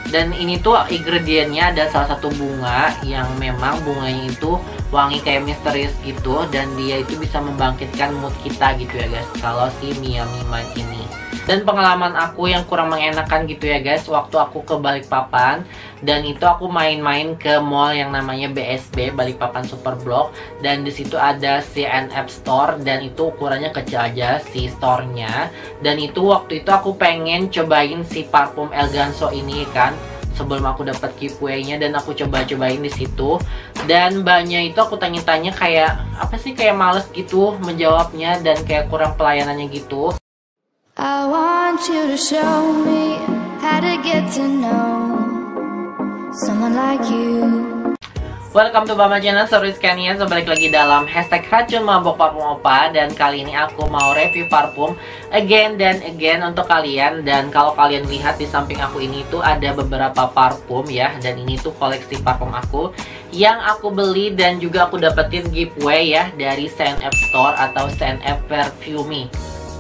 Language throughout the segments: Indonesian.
Dan ini tuh ingredientnya ada salah satu bunga yang memang bunganya itu wangi kayak misterius gitu, dan dia itu bisa membangkitkan mood kita gitu ya guys, kalau si Miami Mind ini. Dan pengalaman aku yang kurang mengenakan gitu ya guys, waktu aku ke Balikpapan, dan itu aku main-main ke mall yang namanya BSB, Balikpapan Super Block, dan disitu ada CNF Store, dan itu ukurannya kecil aja si store-nya. Dan itu waktu itu aku pengen cobain si parfum Elganso ini kan, sebelum aku dapat giveaway-nya, dan aku coba-cobain di situ. Dan banyak itu aku tanya-tanya kayak apa sih, kayak males gitu menjawabnya, dan kayak kurang pelayanannya gitu. I want you to show me how to get to know someone like you. Welcome to Bama Channel, Sorry Scania. Balik lagi dalam hashtag racun mabok parfum opa. Dan kali ini aku mau review parfum again dan again untuk kalian. Dan kalau kalian lihat di samping aku ini tuh ada beberapa parfum ya. Dan ini tuh koleksi parfum aku yang aku beli dan juga aku dapetin giveaway ya dari CNF Store atau CNF Perfume.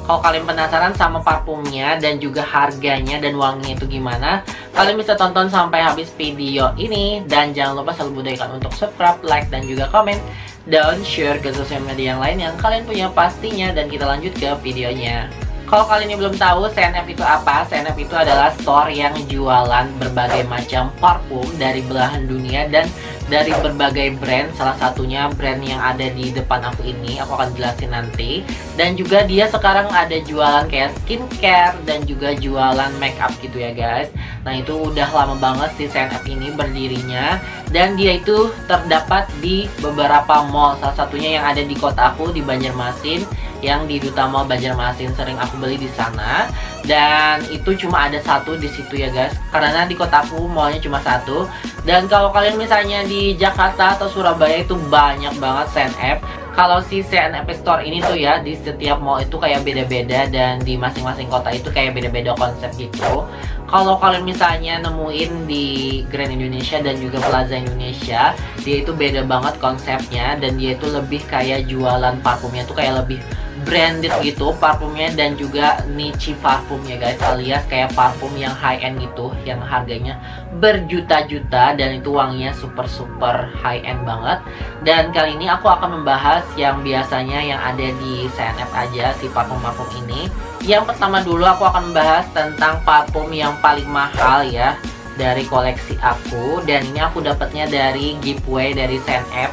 Kalau kalian penasaran sama parfumnya dan juga harganya dan wanginya itu gimana, kalian bisa tonton sampai habis video ini. Dan jangan lupa selalu budaykan untuk subscribe, like, dan juga komen, dan share ke sosial media yang lain yang kalian punya pastinya. Dan kita lanjut ke videonya. Kalau kalian yang belum tahu CNF itu apa, CNF itu adalah store yang jualan berbagai macam parfum dari belahan dunia dan dari berbagai brand. Salah satunya brand yang ada di depan aku ini, aku akan jelasin nanti. Dan juga dia sekarang ada jualan kayak skincare dan juga jualan makeup gitu ya guys. Nah itu udah lama banget si CNF ini berdirinya, dan dia itu terdapat di beberapa mall. Salah satunya yang ada di kota aku di Banjarmasin, yang di Duta Mall Banjarmasin, sering aku beli di sana. Dan itu cuma ada satu di situ ya guys, karena di kota aku mallnya cuma satu. Dan kalau kalian misalnya di Jakarta atau Surabaya itu banyak banget CNF. Kalau si CNF Store ini tuh ya, di setiap mall itu kayak beda-beda, dan di masing-masing kota itu kayak beda-beda konsep gitu. Kalau kalian misalnya nemuin di Grand Indonesia dan juga Plaza Indonesia, dia itu beda banget konsepnya, dan dia itu lebih kayak jualan parfumnya tuh kayak lebih branded gitu parfumnya, dan juga niche parfum ya guys, alias kayak parfum yang high end gitu, yang harganya berjuta-juta dan itu wanginya super high end banget. Dan kali ini aku akan membahas yang biasanya yang ada di CNF aja, si parfum-parfum ini. Yang pertama dulu aku akan membahas tentang parfum yang paling mahal ya dari koleksi aku, dan ini aku dapatnya dari giveaway dari CNF.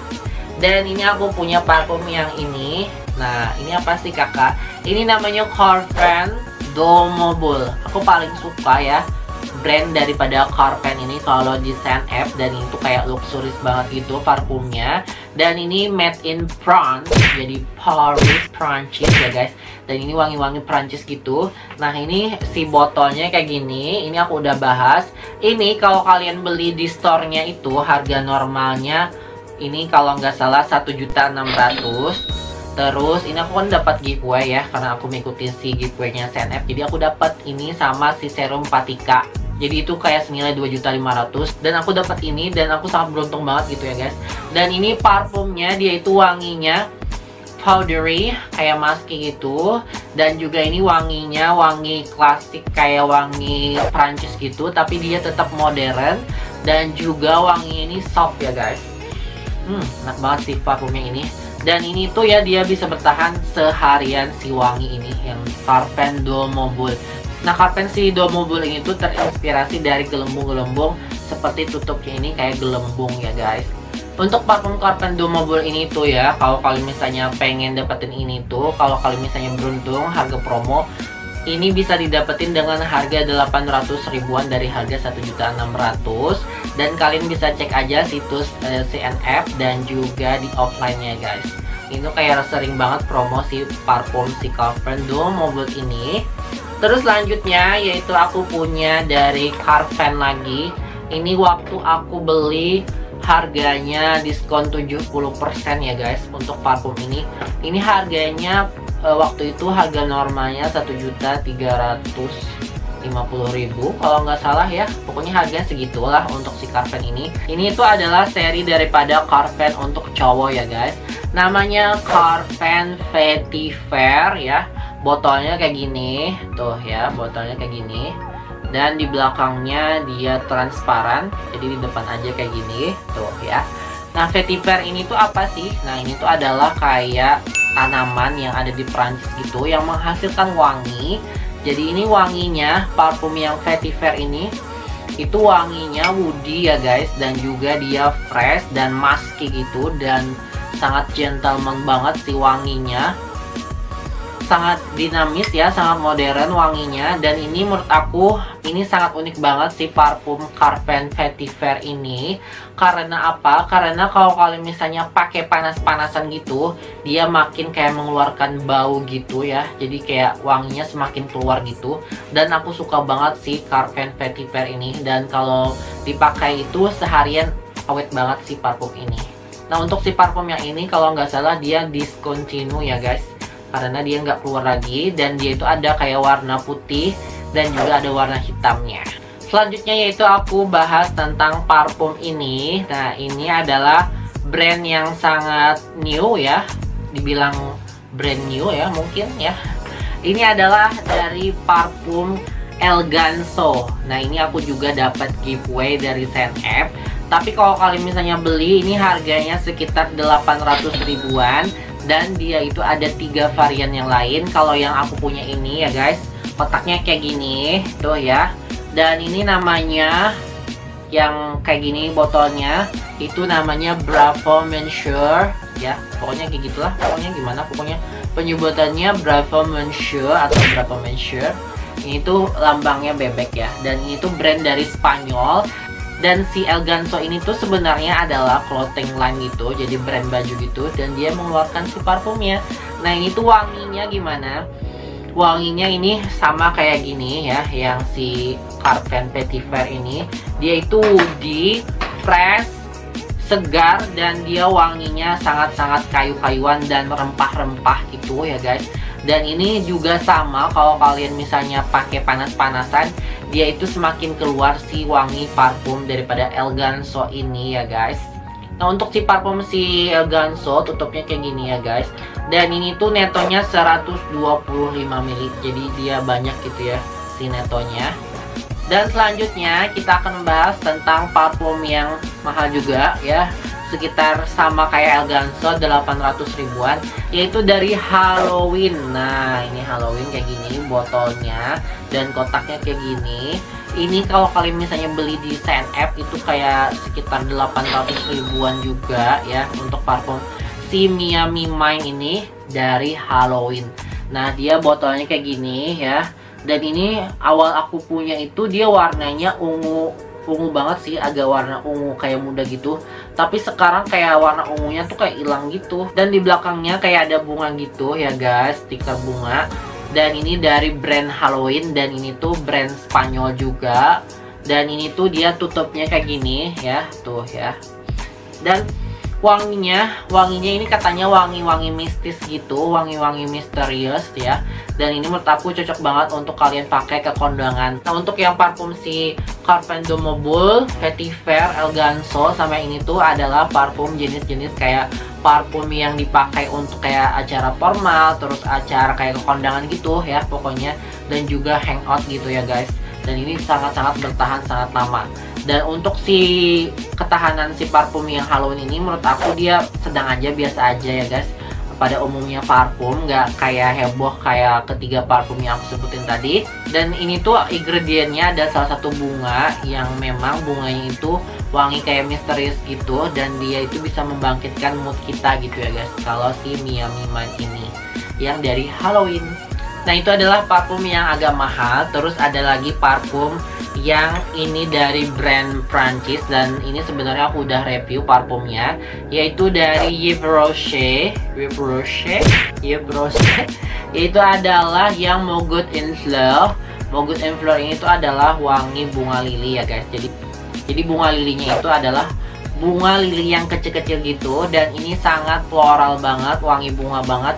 Dan ini aku punya parfum yang ini. Nah ini apa sih kakak? Ini namanya Carpen Domobul. Aku paling suka ya brand daripada Carpen ini kalau di CNF, dan itu kayak luxurious banget gitu parfumnya. Dan ini made in France, jadi Paris, Prancis ya guys. Dan ini wangi-wangi Prancis gitu. Nah ini si botolnya kayak gini. Ini aku udah bahas. Ini kalau kalian beli di store-nya itu harga normalnya ini kalau nggak salah 1.600.000. Terus ini aku kan dapat giveaway ya, karena aku mengikuti si giveaway-nya CNF. Jadi aku dapat ini sama si serum Patika. Jadi itu kayak senilai 2.500.000, dan aku dapat ini, dan aku sangat beruntung banget gitu ya guys. Dan ini parfumnya dia itu wanginya powdery kayak musky gitu, dan juga ini wanginya wangi klasik kayak wangi Prancis gitu, tapi dia tetap modern, dan juga wangi ini soft ya guys. Enak banget sih parfumnya ini. Dan ini tuh ya dia bisa bertahan seharian si wangi ini, yang Carpen Domobul. Nah Carpen si Domobul ini tuh terinspirasi dari gelembung-gelembung seperti tutupnya ini kayak gelembung ya guys. Untuk parfum Carpen Domobul ini tuh ya, kalau kalian misalnya pengen dapetin ini tuh, kalau kalian misalnya beruntung harga promo, ini bisa didapetin dengan harga 800 ribuan dari harga 1.600.000. Dan kalian bisa cek aja situs CNF dan juga di offline-nya guys. Ini kayak sering banget promo si parfum si Carpen Domobul ini. Terus selanjutnya yaitu aku punya dari Carpen lagi. Ini waktu aku beli harganya diskon 70% ya guys untuk parfum ini. Ini harganya waktu itu harga normalnya 1.350.000 kalau nggak salah ya. Pokoknya harganya segitulah untuk si Carpen ini. Ini itu adalah seri daripada Carpen untuk cowok ya guys. Namanya Carpen Vetiver ya. Botolnya kayak gini tuh ya, botolnya kayak gini. Dan di belakangnya dia transparan, jadi di depan aja kayak gini, tuh ya. Nah, vetiver ini tuh apa sih? Nah, ini tuh adalah kayak tanaman yang ada di Prancis gitu, yang menghasilkan wangi. Jadi ini wanginya, parfum yang vetiver ini, itu wanginya woody ya guys. Dan juga dia fresh dan musky gitu, dan sangat gentleman banget sih wanginya. Sangat dinamis ya, sangat modern wanginya. Dan ini menurut aku ini sangat unik banget si parfum Carpen Vetiver ini. Karena apa? Karena kalau kalian misalnya pakai panas-panasan gitu, dia makin kayak mengeluarkan bau gitu ya. Jadi kayak wanginya semakin keluar gitu. Dan aku suka banget si Carpen Vetiver ini. Dan kalau dipakai itu seharian awet banget si parfum ini. Nah, untuk si parfum yang ini kalau nggak salah dia discontinue ya guys, karena dia nggak keluar lagi. Dan dia itu ada kayak warna putih dan juga ada warna hitamnya. Selanjutnya yaitu aku bahas tentang parfum ini. Nah, ini adalah brand yang sangat new ya, dibilang brand new ya mungkin ya. Ini adalah dari parfum Elganso. Nah, ini aku juga dapat giveaway dari Senep. Tapi kalau kalian misalnya beli, ini harganya sekitar 800 ribuan. Dan dia itu ada 3 varian yang lain. Kalau yang aku punya ini ya guys, kotaknya kayak gini tuh ya. Dan ini namanya, yang kayak gini botolnya, itu namanya Bravo Monsieur ya. Pokoknya kayak gitulah, pokoknya gimana, pokoknya penyebutannya Bravo Monsieur atau Bravo Monsieur. Ini tuh lambangnya bebek ya. Dan ini tuh brand dari Spanyol. Dan si Elganso ini tuh sebenarnya adalah clothing line gitu, jadi brand baju gitu. Dan dia mengeluarkan si parfumnya. Nah, ini tuh wanginya gimana? Wanginya ini sama kayak gini ya, yang si Carpen Vetiver ini. Dia itu woody, fresh, segar, dan dia wanginya sangat-sangat kayu-kayuan dan rempah-rempah gitu ya guys. Dan ini juga sama, kalau kalian misalnya pakai panas-panasan, dia itu semakin keluar si wangi parfum daripada Elganso ini ya guys. Nah, untuk si parfum si Elganso tutupnya kayak gini ya guys. Dan ini tuh netonya 125 ml, jadi dia banyak gitu ya si netonya. Dan selanjutnya kita akan membahas tentang parfum yang mahal juga ya, sekitar sama kayak Elganso, 800 ribuan, yaitu dari Halloween. Nah, ini Halloween kayak gini botolnya dan kotaknya kayak gini. Ini kalau kalian misalnya beli di Senep itu kayak sekitar 800 ribuan juga ya untuk parfum si Miami Mine ini dari Halloween. Nah, dia botolnya kayak gini ya. Dan ini awal aku punya itu dia warnanya ungu banget sih, agak warna ungu kayak muda gitu. Tapi sekarang kayak warna ungunya tuh kayak hilang gitu. Dan di belakangnya kayak ada bunga gitu ya guys, stiker bunga. Dan ini dari brand Halloween, dan ini tuh brand Spanyol juga. Dan ini tuh dia tutupnya kayak gini ya, tuh ya. Dan wanginya ini katanya wangi-wangi mistis gitu, wangi-wangi misterius ya. Dan ini menurut aku cocok banget untuk kalian pakai ke kondangan. Nah, untuk yang parfum si Carpen de Mobile, Vetiver, Elganso sama ini tuh adalah parfum jenis-jenis kayak parfum yang dipakai untuk kayak acara formal, terus acara kayak ke kondangan gitu ya pokoknya. Dan juga hangout gitu ya guys. Dan ini sangat-sangat bertahan sangat lama. Dan untuk si ketahanan si parfum yang Halloween ini menurut aku dia sedang aja, biasa aja ya guys. Pada umumnya parfum nggak kayak heboh kayak ketiga parfum yang aku sebutin tadi. Dan ini tuh ingredientnya ada salah satu bunga yang memang bunganya itu wangi kayak misterius gitu, dan dia itu bisa membangkitkan mood kita gitu ya guys. Kalau si Miami Mine ini yang dari Halloween. Nah, itu adalah parfum yang agak mahal. Terus ada lagi parfum yang ini dari brand Prancis, dan ini sebenarnya aku udah review parfumnya, yaitu dari Yves Rocher. Itu adalah yang Mogut in Fleur. Mogut in Fleur ini tuh adalah wangi bunga lili ya guys. Jadi bunga lilinya itu adalah bunga lili yang kecil-kecil gitu, dan ini sangat floral banget, wangi bunga banget.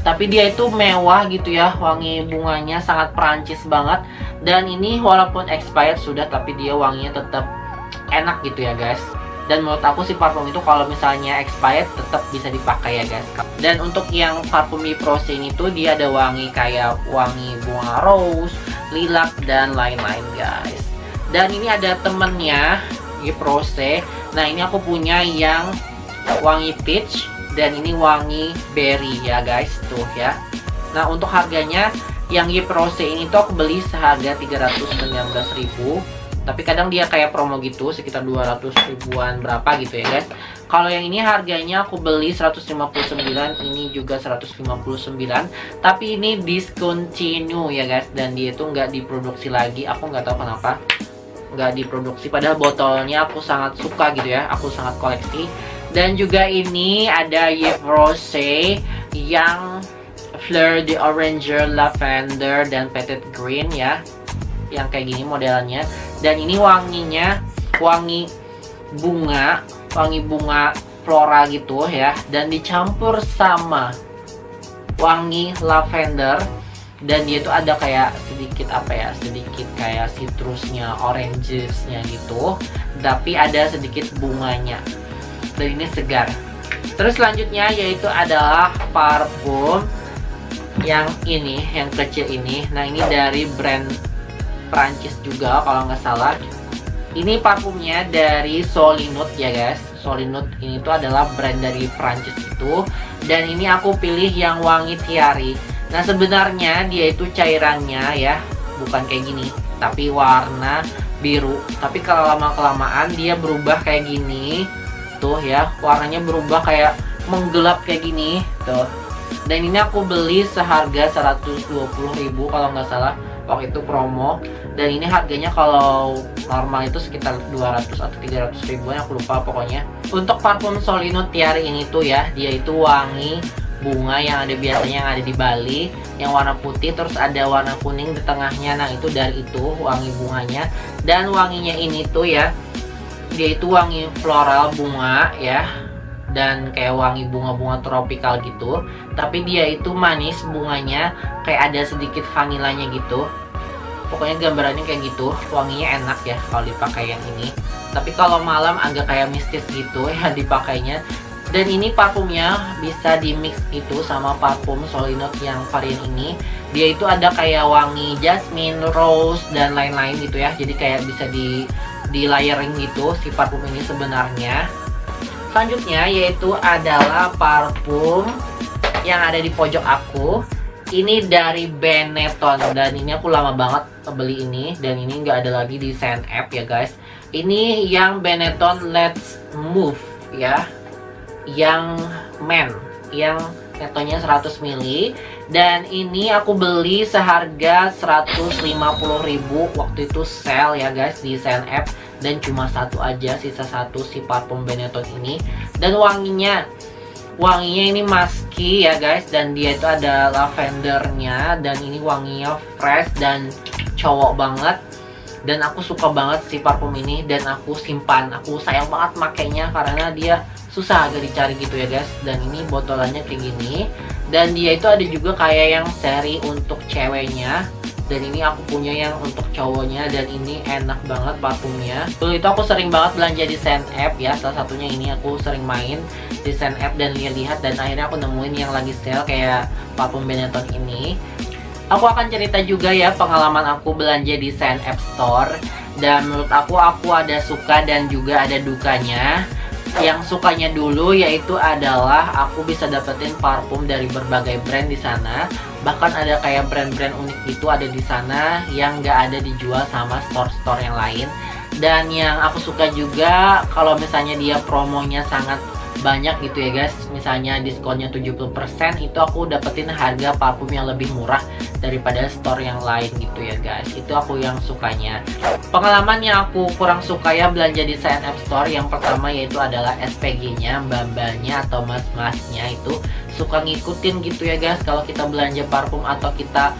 Tapi dia itu mewah gitu ya, wangi bunganya sangat Prancis banget. Dan ini walaupun expired sudah, tapi dia wanginya tetap enak gitu ya guys. Dan menurut aku sih parfum itu kalau misalnya expired tetap bisa dipakai ya guys. Dan untuk yang parfum Yves Rocher ini tuh dia ada wangi kayak wangi bunga rose, lilac dan lain-lain guys. Dan ini ada temennya Yves Rose. Nah ini aku punya yang wangi peach dan ini wangi berry ya guys, tuh ya. Nah untuk harganya yang Yves Rose ini tuh aku beli seharga 319.000. Tapi kadang dia kayak promo gitu, sekitar 200 ribuan berapa gitu ya guys. Kalau yang ini harganya aku beli 159, ini juga 159. Tapi ini discontinue ya guys, dan dia itu nggak diproduksi lagi. Aku nggak tahu kenapa nggak diproduksi, padahal botolnya aku sangat suka gitu ya, aku sangat koleksi. Dan juga ini ada Yves Rose yang Fleur de Oranger, Lavender, dan Petit Green ya, yang kayak gini modelnya. Dan ini wanginya wangi bunga flora gitu ya, dan dicampur sama wangi lavender. Dan dia tuh ada kayak sedikit apa ya, sedikit kayak citrusnya, orangesnya gitu, tapi ada sedikit bunganya. Dan ini segar. Terus selanjutnya yaitu adalah parfum yang ini, yang kecil ini. Nah ini dari brand Prancis juga kalau nggak salah. Ini parfumnya dari Solinut ya guys. Solinut ini tuh adalah brand dari Prancis itu. Dan ini aku pilih yang wangi tiari. Nah sebenarnya dia itu cairannya ya bukan kayak gini, tapi warna biru. Tapi kalau lama-kelamaan dia berubah kayak gini. Tuh ya, warnanya berubah kayak menggelap kayak gini tuh. Dan ini aku beli seharga 120.000 kalau nggak salah waktu itu promo. Dan ini harganya kalau normal itu sekitar 200 atau 300 ribuan, aku lupa pokoknya. Untuk parfum Solinut Tiari ini tuh ya, dia itu wangi bunga yang ada biasanya yang ada di Bali, yang warna putih terus ada warna kuning di tengahnya. Nah itu dari itu wangi bunganya. Dan wanginya ini tuh ya, dia itu wangi floral bunga ya, dan kayak wangi bunga-bunga tropikal gitu. Tapi dia itu manis bunganya, kayak ada sedikit vanilanya gitu. Pokoknya gambarannya kayak gitu, wanginya enak ya kalau dipakai yang ini. Tapi kalau malam agak kayak mistis gitu ya dipakainya. Dan ini parfumnya bisa di mix itu sama parfum Solinut yang varian ini. Dia itu ada kayak wangi jasmine, rose, dan lain-lain gitu ya. Jadi kayak bisa di layering gitu si parfum ini sebenarnya. Selanjutnya yaitu adalah parfum yang ada di pojok aku. Ini dari Benetton, dan ini aku lama banget beli ini, dan ini nggak ada lagi di Sign Up ya guys. Ini yang Benetton Let's Move ya, yang men, yang netonya 100 ml. Dan ini aku beli seharga 150.000 waktu itu sale ya guys di Sign Up. Dan cuma satu aja, sisa satu si parfum Benetton ini. Dan wanginya ini musky ya guys, dan dia itu ada lavendernya. Dan ini wanginya fresh dan cowok banget. Dan aku suka banget si parfum ini, dan aku simpan, aku sayang banget makainya karena dia susah agak dicari gitu ya guys. Dan ini botolannya kayak gini. Dan dia itu ada juga kayak yang seri untuk ceweknya. Dan ini aku punya yang untuk cowoknya, dan ini enak banget parfumnya. Dulu itu aku sering banget belanja di Sign Up ya, salah satunya ini aku sering main di Sign Up dan lihat-lihat, dan akhirnya aku nemuin yang lagi sale kayak parfum Benetton ini. Aku akan cerita juga ya pengalaman aku belanja di Sign Up Store. Dan menurut aku ada suka dan juga ada dukanya. Yang sukanya dulu yaitu adalah aku bisa dapetin parfum dari berbagai brand di sana. Bahkan ada kayak brand-brand unik gitu ada di sana yang nggak ada dijual sama store-store yang lain. Dan yang aku suka juga kalau misalnya dia promonya sangat banyak gitu ya guys, misalnya diskonnya 70%, itu aku dapetin harga parfum yang lebih murah daripada store yang lain gitu ya guys. Itu aku yang sukanya. Pengalaman yang aku kurang suka ya belanja di Sign Up Store, yang pertama yaitu adalah SPG-nya, mbak-mbaknya atau mas-masnya itu suka ngikutin gitu ya guys kalau kita belanja parfum atau kita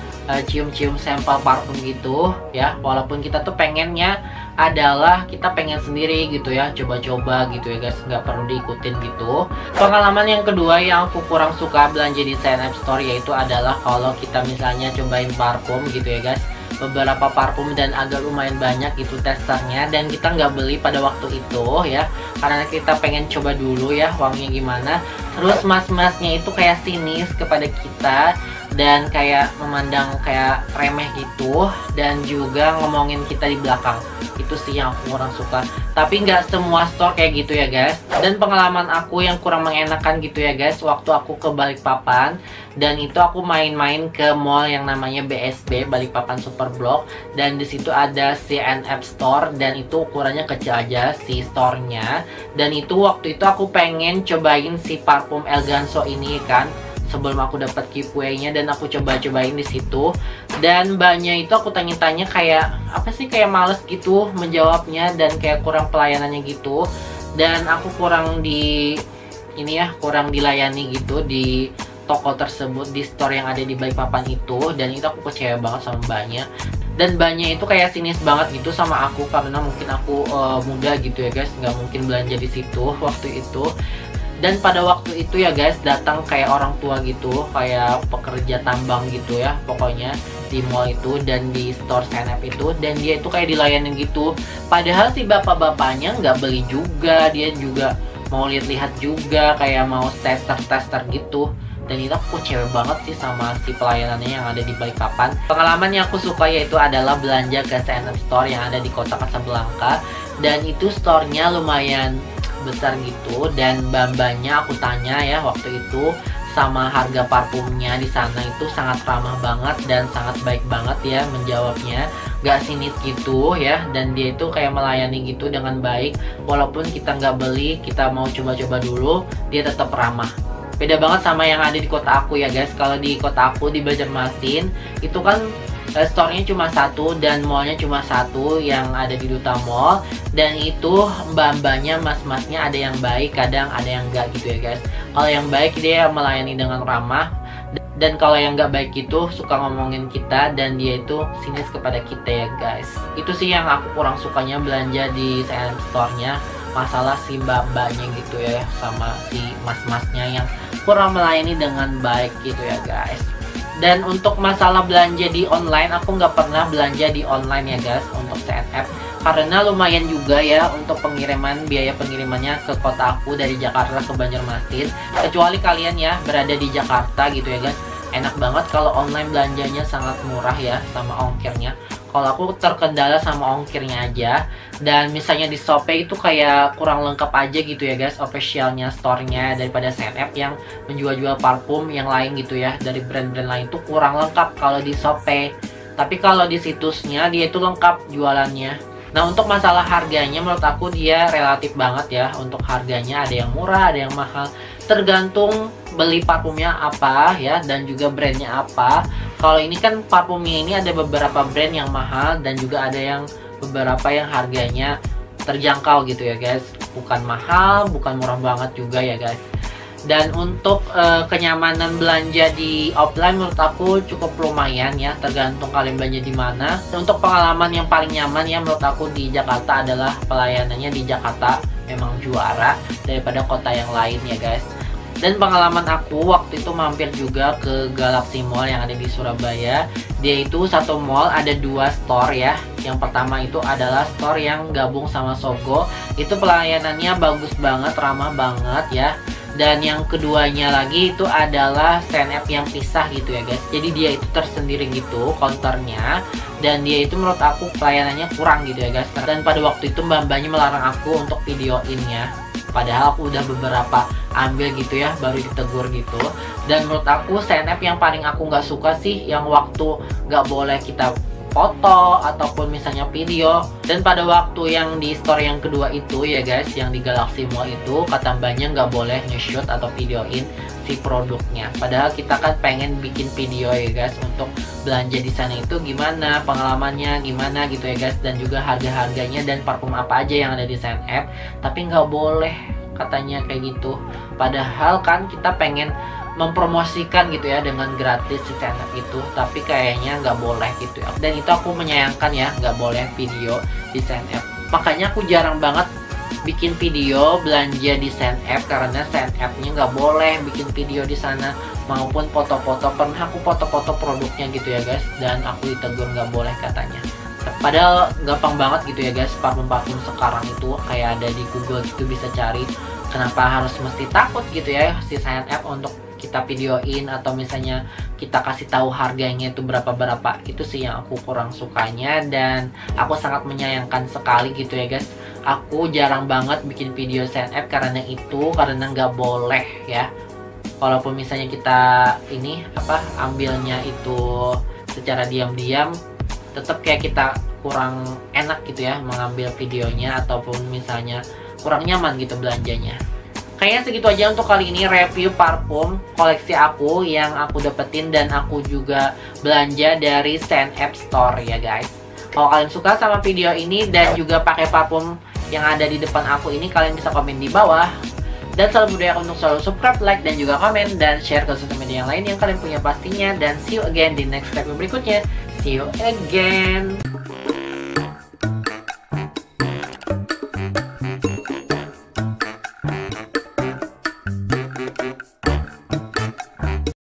cium-cium sampel parfum gitu ya. Walaupun kita tuh pengennya adalah kita pengen sendiri gitu ya, coba-coba gitu ya guys, nggak perlu diikutin gitu. Pengalaman yang kedua yang aku kurang suka belanja di Sign Up Store yaitu adalah kalau kita misalnya cobain parfum gitu ya guys, beberapa parfum dan agak lumayan banyak gitu testernya, dan kita nggak beli pada waktu itu ya karena kita pengen coba dulu ya wanginya gimana. Terus mas-masnya itu kayak sinis kepada kita dan kayak memandang kayak remeh gitu, dan juga ngomongin kita di belakang. Itu sih yang aku kurang suka. Tapi nggak semua store kayak gitu ya guys. Dan pengalaman aku yang kurang mengenakan gitu ya guys, waktu aku ke Balikpapan, dan itu aku main-main ke mall yang namanya BSB, Balikpapan Superblok, dan di situ ada CNF Store, dan itu ukurannya kecil aja si store-nya. Dan itu waktu itu aku pengen cobain si parfum Elganso ini kan, sebelum aku dapat giveaway-nya, dan aku coba-cobain di situ. Dan mbaknya itu aku tanya-tanya kayak apa sih, kayak males gitu menjawabnya, dan kayak kurang pelayanannya gitu. Dan aku kurang kurang dilayani gitu di toko tersebut, di store yang ada di Balikpapan itu. Dan itu aku kecewa banget sama mbaknya. Dan mbaknya itu kayak sinis banget gitu sama aku, karena mungkin aku muda gitu ya guys, nggak mungkin belanja di situ waktu itu. Dan pada waktu itu ya guys, datang kayak orang tua gitu, kayak pekerja tambang gitu ya pokoknya, di mall itu dan di store CNF itu. Dan dia itu kayak dilayanin gitu, padahal si bapak-bapaknya nggak beli juga, dia juga mau lihat-lihat juga, kayak mau tester-tester gitu. Dan itu aku cewek banget sih sama si pelayanannya yang ada di Balikpapan. Pengalaman yang aku suka yaitu adalah belanja ke CNF Store yang ada di kota Kasablanka. Dan itu store-nya lumayan besar gitu, dan mbak-mbaknya aku tanya ya waktu itu sama harga parfumnya di sana itu sangat ramah banget dan sangat baik banget ya menjawabnya, gak sinis gitu ya. Dan dia itu kayak melayani gitu dengan baik, walaupun kita nggak beli, kita mau coba-coba dulu, dia tetap ramah. Beda banget sama yang ada di kota aku ya guys. Kalau di kota aku di Banjarmasin itu kan store-nya cuma satu dan mallnya cuma satu yang ada di Duta Mall. Dan itu mbak-mbaknya, mas-masnya ada yang baik, kadang ada yang enggak gitu ya guys. Kalau yang baik dia melayani dengan ramah, dan kalau yang nggak baik itu suka ngomongin kita dan dia itu sinis kepada kita ya guys. Itu sih yang aku kurang sukanya belanja di CNF Store-nya, masalah si mbak-mbaknya gitu ya, sama si mas-masnya yang kurang melayani dengan baik gitu ya guys. Dan untuk masalah belanja di online, aku nggak pernah belanja di online ya guys untuk CNF, karena lumayan juga ya untuk pengiriman, biaya pengirimannya ke kota aku dari Jakarta ke Banjarmasin. Kecuali kalian ya berada di Jakarta gitu ya guys, enak banget kalau online belanjanya, sangat murah ya sama ongkirnya. Kalau aku terkendala sama ongkirnya aja. Dan misalnya di Shopee itu kayak kurang lengkap aja gitu ya guys, officialnya store-nya daripada CNF yang menjual-jual parfum yang lain gitu ya, dari brand-brand lain tuh kurang lengkap kalau di Shopee. Tapi kalau di situsnya dia itu lengkap jualannya. Nah untuk masalah harganya, menurut aku dia relatif banget ya. Untuk harganya ada yang murah, ada yang mahal, tergantung beli parfumnya apa ya, dan juga brandnya apa. Kalau ini kan parfumnya ini ada beberapa brand yang mahal, dan juga ada yang beberapa yang harganya terjangkau gitu ya guys, bukan mahal, bukan murah banget juga ya guys. Dan untuk kenyamanan belanja di offline menurut aku cukup lumayan ya, tergantung kalian belanja di mana. Untuk pengalaman yang paling nyaman ya menurut aku di Jakarta adalah pelayanannya di Jakarta memang juara daripada kota yang lain ya guys. Dan pengalaman aku waktu itu mampir juga ke Galaxy Mall yang ada di Surabaya. Dia itu satu mall ada dua store ya. Yang pertama itu adalah store yang gabung sama Sogo. Itu pelayanannya bagus banget, ramah banget ya. Dan yang keduanya lagi itu adalah CNF yang pisah gitu ya guys. Jadi dia itu tersendiri gitu counternya. Dan dia itu menurut aku pelayanannya kurang gitu ya guys. Dan pada waktu itu mbak-mbaknya melarang aku untuk videoinnya, padahal aku udah beberapa ambil gitu ya, baru ditegur gitu. Dan menurut aku CNF yang paling aku nggak suka sih yang waktu nggak boleh kita foto ataupun misalnya video. Dan pada waktu yang di store yang kedua itu ya guys, yang di Galaxy Mall itu, kata mbaknya nggak boleh nge-shoot atau videoin si produknya. Padahal kita kan pengen bikin video ya guys untuk belanja di sana itu gimana, pengalamannya gimana gitu ya guys, dan juga harga-harganya dan parfum apa aja yang ada di CNF. Tapi nggak boleh katanya kayak gitu. Padahal kan kita pengen mempromosikan gitu ya dengan gratis si CNF itu, tapi kayaknya nggak boleh gitu ya. Dan itu aku menyayangkan ya, nggak boleh video di CNF. Makanya aku jarang banget bikin video belanja di CNF, karena CNF-nya nggak boleh bikin video di sana maupun foto-foto. Pernah aku foto-foto produknya gitu ya guys, dan aku ditegur nggak boleh katanya. Padahal gampang banget gitu ya guys, parfum-parfum sekarang itu kayak ada di Google gitu, bisa cari. Kenapa harus mesti takut gitu ya si CNF untuk kita videoin atau misalnya kita kasih tahu harganya itu berapa. Itu sih yang aku kurang sukanya, dan aku sangat menyayangkan sekali gitu ya guys. Aku jarang banget bikin video sign up karena nggak boleh ya. Walaupun misalnya kita ambilnya itu secara diam-diam, tetap kayak kita kurang enak gitu ya mengambil videonya, ataupun misalnya kurang nyaman gitu belanjanya. Kayaknya segitu aja untuk kali ini review parfum koleksi aku yang aku dapetin dan aku juga belanja dari Sign Up Store ya guys. Kalau kalian suka sama video ini dan juga pakai parfum yang ada di depan aku ini, kalian bisa komen di bawah. Dan selalu budaya untuk selalu subscribe, like, dan juga komen, dan share ke sosial media yang lain yang kalian punya pastinya. Dan see you again di next review berikutnya. See you again.